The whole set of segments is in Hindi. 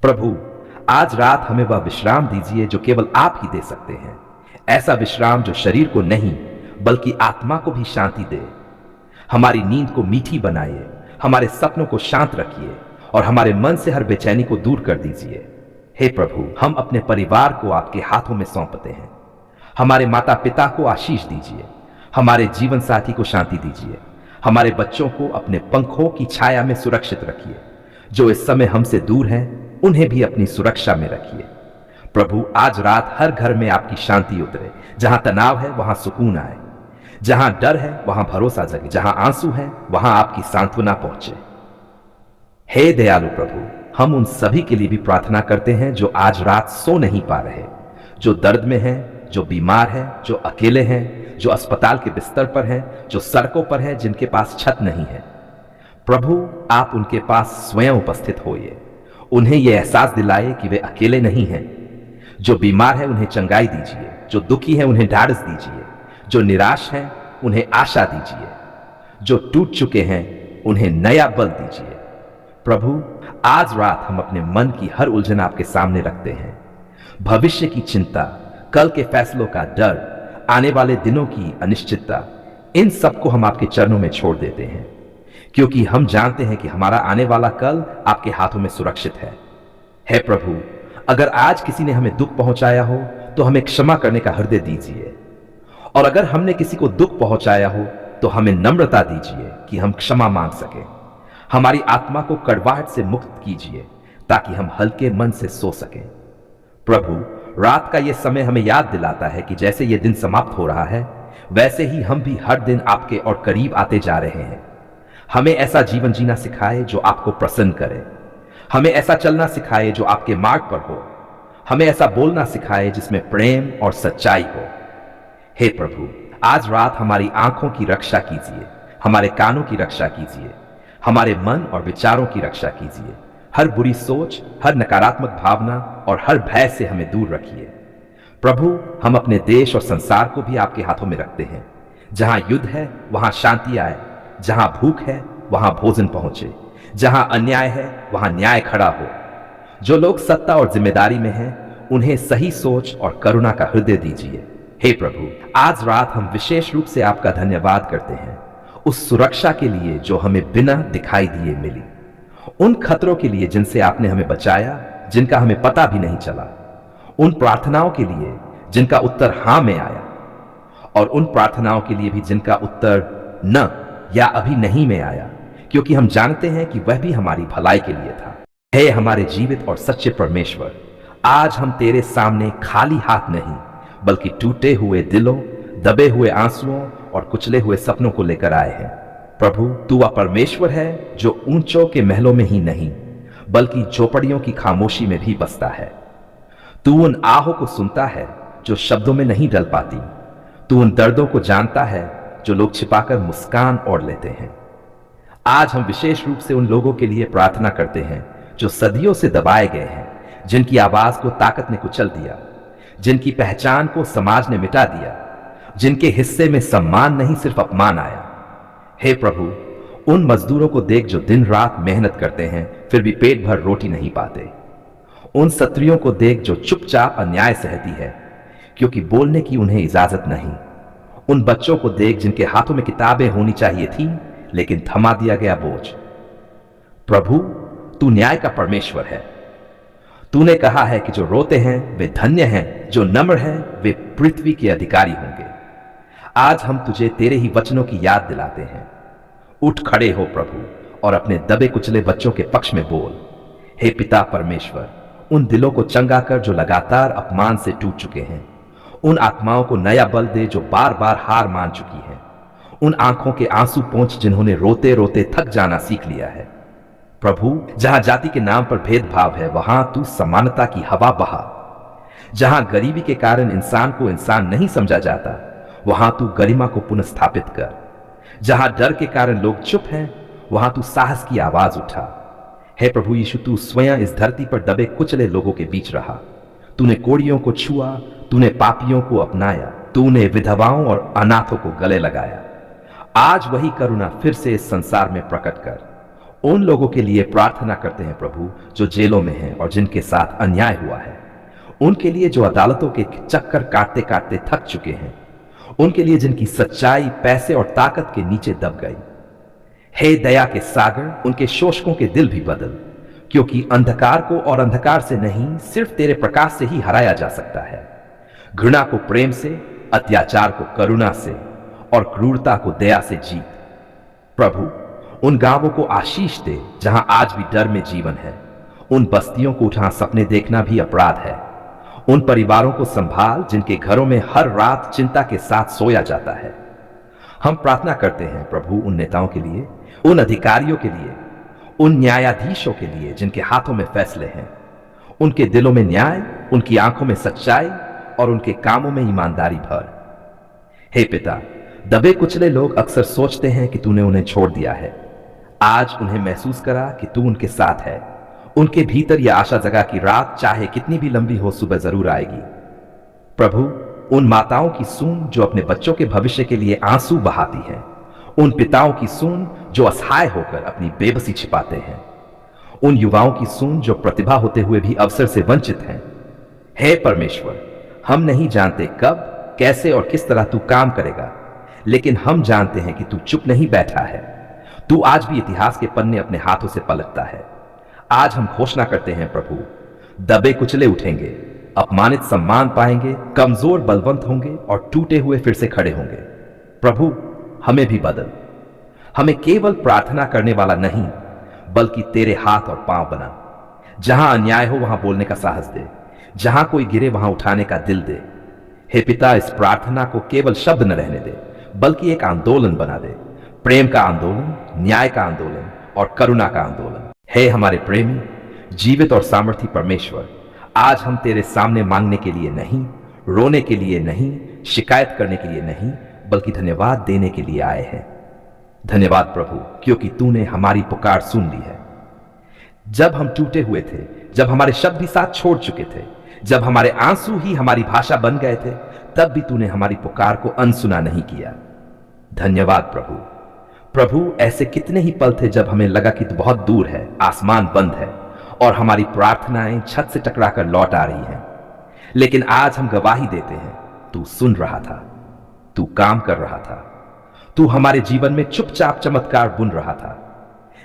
प्रभु, आज रात हमें वह विश्राम दीजिए जो केवल आप ही दे सकते हैं। ऐसा विश्राम जो शरीर को नहीं बल्कि आत्मा को भी शांति दे। हमारी नींद को मीठी बनाइए, हमारे सपनों को शांत रखिए और हमारे मन से हर बेचैनी को दूर कर दीजिए। हे प्रभु, हम अपने परिवार को आपके हाथों में सौंपते हैं। हमारे माता पिता को आशीष दीजिए, हमारे जीवन साथी को शांति दीजिए, हमारे बच्चों को अपने पंखों की छाया में सुरक्षित रखिए। जो इस समय हमसे दूर हैं, उन्हें भी अपनी सुरक्षा में रखिए। प्रभु, आज रात हर घर में आपकी शांति उतरे। जहां तनाव है वहां सुकून आए, जहां डर है वहां भरोसा जगे, जहां आंसू है वहां आपकी सांत्वना पहुंचे। हे दयालु प्रभु, हम उन सभी के लिए भी प्रार्थना करते हैं जो आज रात सो नहीं पा रहे, जो दर्द में हैं, जो बीमार हैं, जो अकेले हैं, जो अस्पताल के बिस्तर पर हैं, जो सड़कों पर हैं, जिनके पास छत नहीं है। प्रभु, आप उनके पास स्वयं उपस्थित होइए। उन्हें यह एहसास दिलाए कि वे अकेले नहीं हैं। जो बीमार है उन्हें चंगाई दीजिए, जो दुखी है उन्हें ढाढ़स दीजिए, जो निराश हैं उन्हें आशा दीजिए, जो टूट चुके हैं उन्हें नया बल दीजिए। प्रभु, आज रात हम अपने मन की हर उलझन आपके सामने रखते हैं। भविष्य की चिंता, कल के फैसलों का डर, आने वाले दिनों की अनिश्चितता, इन सबको हम आपके चरणों में छोड़ देते हैं, क्योंकि हम जानते हैं कि हमारा आने वाला कल आपके हाथों में सुरक्षित है। हे प्रभु, अगर आज किसी ने हमें दुख पहुंचाया हो तो हमें क्षमा करने का हृदय दीजिए, और अगर हमने किसी को दुख पहुंचाया हो तो हमें नम्रता दीजिए कि हम क्षमा मांग सकें। हमारी आत्मा को कड़वाहट से मुक्त कीजिए ताकि हम हल्के मन से सो सकें। प्रभु, रात का यह समय हमें याद दिलाता है कि जैसे यह दिन समाप्त हो रहा है, वैसे ही हम भी हर दिन आपके और करीब आते जा रहे हैं। हमें ऐसा जीवन जीना सिखाए जो आपको प्रसन्न करे। हमें ऐसा चलना सिखाए जो आपके मार्ग पर हो। हमें ऐसा बोलना सिखाए जिसमें प्रेम और सच्चाई हो। हे प्रभु, आज रात हमारी आंखों की रक्षा कीजिए, हमारे कानों की रक्षा कीजिए, हमारे मन और विचारों की रक्षा कीजिए। हर बुरी सोच, हर नकारात्मक भावना और हर भय से हमें दूर रखिए। प्रभु, हम अपने देश और संसार को भी आपके हाथों में रखते हैं। जहां युद्ध है वहां शांति आए, जहां भूख है वहां भोजन पहुंचे, जहां अन्याय है वहां न्याय खड़ा हो। जो लोग सत्ता और जिम्मेदारी में हैं, उन्हें सही सोच और करुणा का हृदय दीजिए। हे प्रभु, आज रात हम विशेष रूप से आपका धन्यवाद करते हैं उस सुरक्षा के लिए जो हमें बिना दिखाई दिए मिली, उन खतरों के लिए जिनसे आपने हमें बचाया, जिनका हमें पता भी नहीं चला, उन प्रार्थनाओं के लिए जिनका उत्तर हां में आया, और उन प्रार्थनाओं के लिए भी जिनका उत्तर न या अभी नहीं में आया, क्योंकि हम जानते हैं कि वह भी हमारी भलाई के लिए था। हे हमारे जीवित और सच्चे परमेश्वर, आज हम तेरे सामने खाली हाथ नहीं बल्कि टूटे हुए दिलों, दबे हुए आंसुओं और कुचले हुए सपनों को लेकर आए हैं। प्रभु, तू वह परमेश्वर है जो ऊंचों के महलों में ही नहीं बल्कि झोपड़ियों की खामोशी में भी बसता है। तू उन आहों को सुनता है जो शब्दों में नहीं डल पाती। तू उन दर्दों को जानता है जो लोग छिपाकर मुस्कान ओढ़ लेते हैं। आज हम विशेष रूप से उन लोगों के लिए प्रार्थना करते हैं जो सदियों से दबाए गए हैं, जिनकी आवाज को ताकत ने कुचल दिया, जिनकी पहचान को समाज ने मिटा दिया, जिनके हिस्से में सम्मान नहीं सिर्फ अपमान आया। हे प्रभु, उन मजदूरों को देख जो दिन रात मेहनत करते हैं फिर भी पेट भर रोटी नहीं पाते। उन स्त्रियों को देख जो चुपचाप अन्याय सहती है क्योंकि बोलने की उन्हें इजाजत नहीं। उन बच्चों को देख जिनके हाथों में किताबें होनी चाहिए थी लेकिन थमा दिया गया बोझ। प्रभु, तू न्याय का परमेश्वर है। तूने कहा है कि जो रोते हैं वे धन्य हैं, जो नम्र हैं वे पृथ्वी के अधिकारी होंगे। आज हम तुझे तेरे ही वचनों की याद दिलाते हैं। उठ खड़े हो प्रभु और अपने दबे कुचले बच्चों के पक्ष में बोल। हे पिता परमेश्वर, उन दिलों को चंगा कर जो लगातार अपमान से टूट चुके हैं। उन आत्माओं को नया बल दे जो बार बार हार मान चुकी हैं। उन आंखों के आंसू पोंछ जिन्होंने रोते रोते थक जाना सीख लिया है। प्रभु, जहां जाति के नाम पर भेदभाव है वहां तू समानता की हवा बहा। जहां गरीबी के कारण इंसान को इंसान नहीं समझा जाता वहां तू गरिमा को पुनर्स्थापित कर। जहां डर के कारण लोग चुप हैं वहां तू साहस की आवाज उठा। हे प्रभु यीशु, तू स्वयं इस धरती पर दबे कुचले लोगों के बीच रहा। तूने कोढ़ियों को छुआ, तूने पापियों को अपनाया, तूने विधवाओं और अनाथों को गले लगाया। आज वही करुणा फिर से इस संसार में प्रकट कर। उन लोगों के लिए प्रार्थना करते हैं प्रभु जो जेलों में हैं और जिनके साथ अन्याय हुआ है, उनके लिए जो अदालतों के चक्कर काटते काटते थक चुके हैं, उनके लिए जिनकी सच्चाई पैसे और ताकत के नीचे दब गई। हे दया के सागर, उनके शोषकों के दिल भी बदल, क्योंकि अंधकार को और अंधकार से नहीं, सिर्फ तेरे प्रकाश से ही हराया जा सकता है। घृणा को प्रेम से, अत्याचार को करुणा से और क्रूरता को दया से जीत। प्रभु, उन गांवों को आशीष दे जहां आज भी डर में जीवन है, उन बस्तियों को जहां सपने देखना भी अपराध है, उन परिवारों को संभाल जिनके घरों में हर रात चिंता के साथ सोया जाता है। हम प्रार्थना करते हैं प्रभु उन नेताओं के लिए, उन अधिकारियों के लिए, उन न्यायाधीशों के लिए जिनके हाथों में फैसले हैं, उनके दिलों में न्याय, उनकी आंखों में सच्चाई और उनके कामों में ईमानदारी भर। हे पिता, दबे कुचले लोग अक्सर सोचते हैं कि तूने उन्हें छोड़ दिया है। आज उन्हें महसूस करा कि तू उनके साथ है। उनके भीतर यह आशा जगा कि रात चाहे कितनी भी लंबी हो, सुबह जरूर आएगी। प्रभु, उन माताओं की सुन जो अपने बच्चों के भविष्य के लिए आंसू बहाती हैं, उन पिताओं की सुन जो असहाय होकर अपनी बेबसी छिपाते हैं, उन युवाओं की सुन जो प्रतिभा होते हुए भी अवसर से वंचित हैं। हे परमेश्वर, हम नहीं जानते कब, कैसे और किस तरह तू काम करेगा, लेकिन हम जानते हैं कि तू चुप नहीं बैठा है। तू आज भी इतिहास के पन्ने अपने हाथों से पलटता है। आज हम घोषणा करते हैं प्रभु, दबे कुचले उठेंगे, अपमानित सम्मान पाएंगे, कमजोर बलवंत होंगे और टूटे हुए फिर से खड़े होंगे। प्रभु, हमें भी बदल। हमें केवल प्रार्थना करने वाला नहीं, बल्कि तेरे हाथ और पांव बना। जहां अन्याय हो वहां बोलने का साहस दे, जहां कोई गिरे वहां उठाने का दिल दे। हे पिता, इस प्रार्थना को केवल शब्द न रहने दे, बल्कि एक आंदोलन बना दे। प्रेम का आंदोलन, न्याय का आंदोलन और करुणा का आंदोलन। हे हमारे प्रेमी, जीवित और सामर्थी परमेश्वर, आज हम तेरे सामने मांगने के लिए नहीं, रोने के लिए नहीं, शिकायत करने के लिए नहीं, बल्कि धन्यवाद देने के लिए आए हैं। धन्यवाद प्रभु, क्योंकि तूने हमारी पुकार सुन ली है। जब हम टूटे हुए थे, जब हमारे शब्द भी साथ छोड़ चुके थे, जब हमारे आंसू ही हमारी भाषा बन गए थे, तब भी तूने हमारी पुकार को अनसुना नहीं किया। धन्यवाद प्रभु। प्रभु, ऐसे कितने ही पल थे जब हमें लगा कि तू बहुत दूर है, आसमान बंद है और हमारी प्रार्थनाएं छत से टकराकर लौट आ रही हैं। लेकिन आज हम गवाही देते हैं, तू सुन रहा था, तू काम कर रहा था, तू हमारे जीवन में चुपचाप चमत्कार बुन रहा था।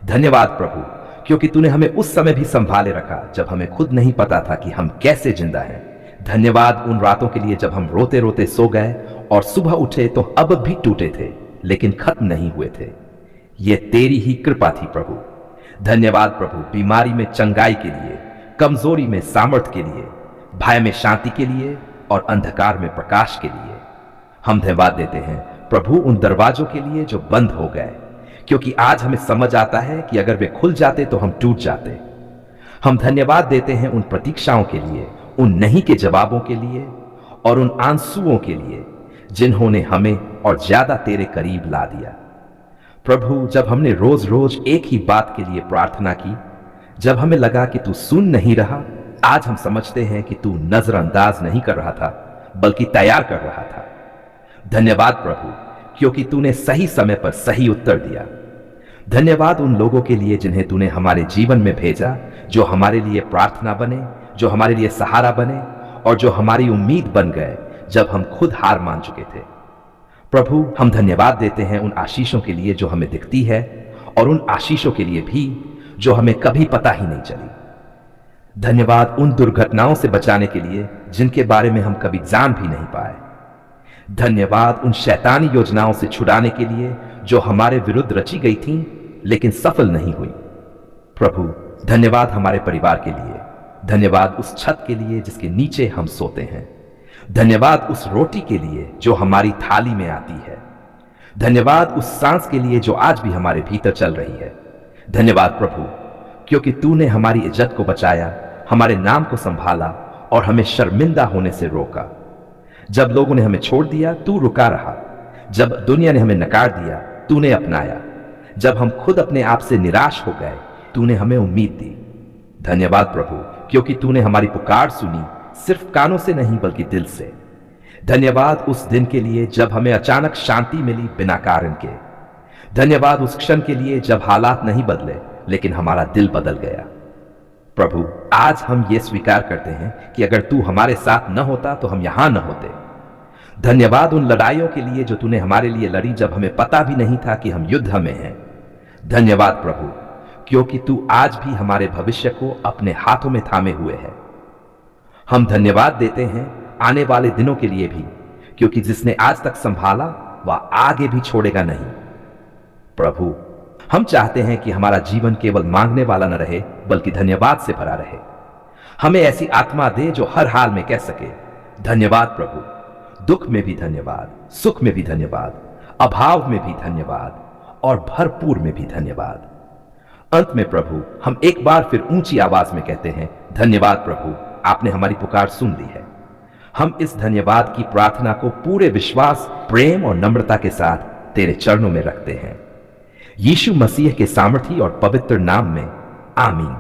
धन्यवाद प्रभु, क्योंकि तूने हमें उस समय भी संभाले रखा जब हमें खुद नहीं पता था कि हम कैसे जिंदा हैं। धन्यवाद उन रातों के लिए जब हम रोते रोते सो गए और सुबह उठे तो अब भी टूटे थे, लेकिन खत्म नहीं हुए थे। ये तेरी ही कृपा थी प्रभु। धन्यवाद प्रभु, बीमारी में चंगाई के लिए, कमजोरी में सामर्थ के लिए, भय में शांति के लिए और अंधकार में प्रकाश के लिए। हम धन्यवाद देते हैं प्रभु उन दरवाजों के लिए जो बंद हो गए, क्योंकि आज हमें समझ आता है कि अगर वे खुल जाते तो हम टूट जाते। हम धन्यवाद देते हैं उन प्रतीक्षाओं के लिए, उन नहीं के जवाबों के लिए और उन आंसुओं के लिए जिन्होंने हमें और ज्यादा तेरे करीब ला दिया। प्रभु, जब हमने रोज रोज एक ही बात के लिए प्रार्थना की, जब हमें लगा कि तू सुन नहीं रहा, आज हम समझते हैं कि तू नजरअंदाज नहीं कर रहा था, बल्कि तैयार कर रहा था। धन्यवाद प्रभु, क्योंकि तूने सही समय पर सही उत्तर दिया। धन्यवाद उन लोगों के लिए जिन्हें तूने हमारे जीवन में भेजा, जो हमारे लिए प्रार्थना बने, जो हमारे लिए सहारा बने और जो हमारी उम्मीद बन गए जब हम खुद हार मान चुके थे। प्रभु, हम धन्यवाद देते हैं उन आशीषों के लिए जो हमें दिखती है और उन आशीषों के लिए भी जो हमें कभी पता ही नहीं चली। धन्यवाद उन दुर्घटनाओं से बचाने के लिए जिनके बारे में हम कभी जान भी नहीं पाए। धन्यवाद उन शैतानी योजनाओं से छुड़ाने के लिए जो हमारे विरुद्ध रची गई थीं, लेकिन सफल नहीं हुई। प्रभु, धन्यवाद हमारे परिवार के लिए। धन्यवाद उस छत के लिए जिसके नीचे हम सोते हैं। धन्यवाद उस रोटी के लिए जो हमारी थाली में आती है। धन्यवाद उस सांस के लिए जो आज भी हमारे भीतर चल रही है। धन्यवाद प्रभु, क्योंकि तूने हमारी इज्जत को बचाया, हमारे नाम को संभाला और हमें शर्मिंदा होने से रोका। जब लोगों ने हमें छोड़ दिया, तू रुका रहा। जब दुनिया ने हमें नकार दिया, तूने अपनाया। जब हम खुद अपने आप से निराश हो गए, तूने हमें उम्मीद दी। धन्यवाद प्रभु, क्योंकि तूने हमारी पुकार सुनी, सिर्फ कानों से नहीं बल्कि दिल से। धन्यवाद उस दिन के लिए जब हमें अचानक शांति मिली बिना कारण के। धन्यवाद उस क्षण के लिए जब हालात नहीं बदले लेकिन हमारा दिल बदल गया। प्रभु, आज हम ये स्वीकार करते हैं कि अगर तू हमारे साथ न होता तो हम यहां न होते। धन्यवाद उन लड़ाइयों के लिए जो तूने हमारे लिए लड़ी जब हमें पता भी नहीं था कि हम युद्ध में हैं। धन्यवाद प्रभु, क्योंकि तू आज भी हमारे भविष्य को अपने हाथों में थामे हुए है। हम धन्यवाद देते हैं आने वाले दिनों के लिए भी, क्योंकि जिसने आज तक संभाला वह आगे भी छोड़ेगा नहीं। प्रभु, हम चाहते हैं कि हमारा जीवन केवल मांगने वाला न रहे बल्कि धन्यवाद से भरा रहे। हमें ऐसी आत्मा दे जो हर हाल में कह सके धन्यवाद प्रभु। दुख में भी धन्यवाद, सुख में भी धन्यवाद, अभाव में भी धन्यवाद और भरपूर में भी धन्यवाद। अंत में प्रभु, हम एक बार फिर ऊंची आवाज में कहते हैं धन्यवाद प्रभु, आपने हमारी पुकार सुन ली है। हम इस धन्यवाद की प्रार्थना को पूरे विश्वास, प्रेम और नम्रता के साथ तेरे चरणों में रखते हैं। यीशु मसीह के सामर्थी और पवित्र नाम में, आमीन।